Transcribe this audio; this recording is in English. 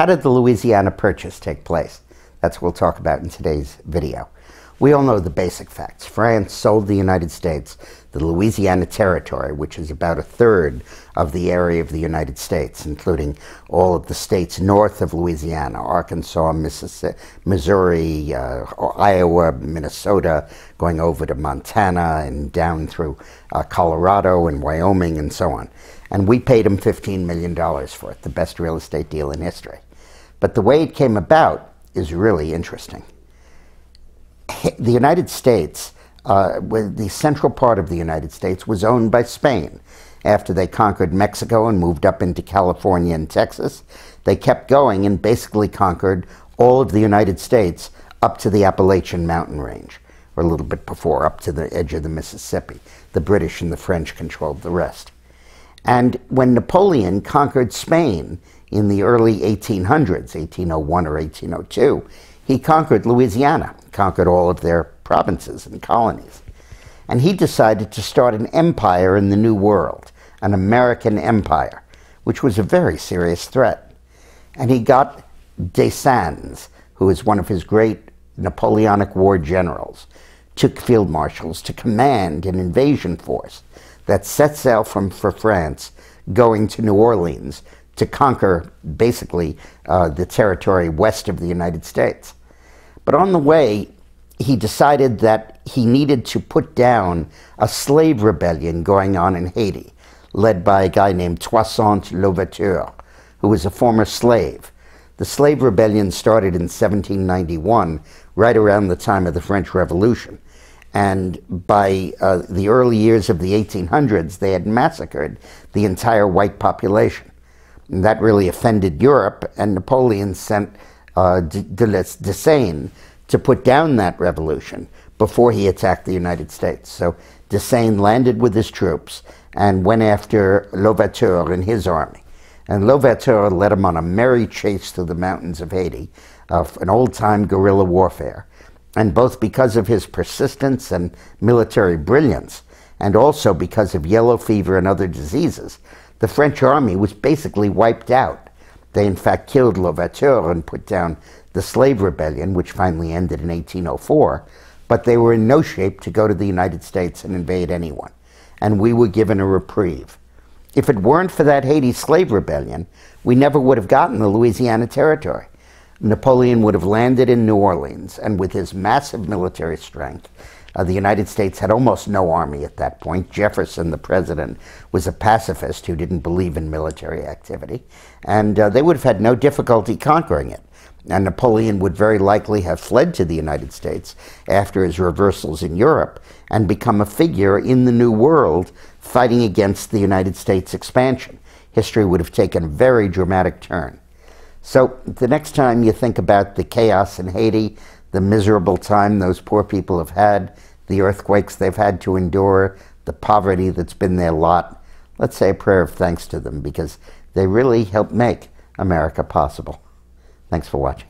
How did the Louisiana Purchase take place? That's what we'll talk about in today's video. We all know the basic facts. France sold the United States the Louisiana Territory, which is about a third of the area of the United States, including all of the states north of Louisiana: Arkansas, Mississippi, Missouri, Iowa, Minnesota, going over to Montana and down through Colorado and Wyoming and so on. And we paid them $15 million for it, the best real estate deal in history. But the way it came about is really interesting. The United States, the central part of the United States, was owned by Spain. After they conquered Mexico and moved up into California and Texas, they kept going and basically conquered all of the United States up to the Appalachian Mountain Range, or a little bit before, up to the edge of the Mississippi. The British and the French controlled the rest. And when Napoleon conquered Spain in the early 1800s, 1801 or 1802, he conquered Louisiana, conquered all of their provinces and colonies. And he decided to start an empire in the New World, an American empire, which was a very serious threat. And he got Dessalines, who is one of his great Napoleonic War generals, took field marshals to command an invasion force that set sail for France, going to New Orleans to conquer basically the territory west of the United States. But on the way, he decided that he needed to put down a slave rebellion going on in Haiti, led by a guy named Toussaint Louverture, who was a former slave. The slave rebellion started in 1791, right around the time of the French Revolution. And by the early years of the 1800s, they had massacred the entire white population. And that really offended Europe, and Napoleon sent Dessalines to put down that revolution before he attacked the United States. So Dessalines landed with his troops and went after Louverture and his army. And Louverture led him on a merry chase through the mountains of Haiti, an old-time guerrilla warfare. And both because of his persistence and military brilliance, and also because of yellow fever and other diseases, the French army was basically wiped out. They in fact killed Louverture and put down the slave rebellion, which finally ended in 1804, but they were in no shape to go to the United States and invade anyone. And we were given a reprieve. If it weren't for that Haiti slave rebellion, we never would have gotten the Louisiana Territory. Napoleon would have landed in New Orleans, and with his massive military strength, the United States had almost no army at that point. Jefferson, the president, was a pacifist who didn't believe in military activity, and they would have had no difficulty conquering it. And Napoleon would very likely have fled to the United States after his reversals in Europe and become a figure in the New World fighting against the United States expansion. History would have taken a very dramatic turn. So the next time you think about the chaos in Haiti, the miserable time those poor people have had, the earthquakes they've had to endure, the poverty that's been their lot, let's say a prayer of thanks to them, because they really helped make America possible. Thanks for watching.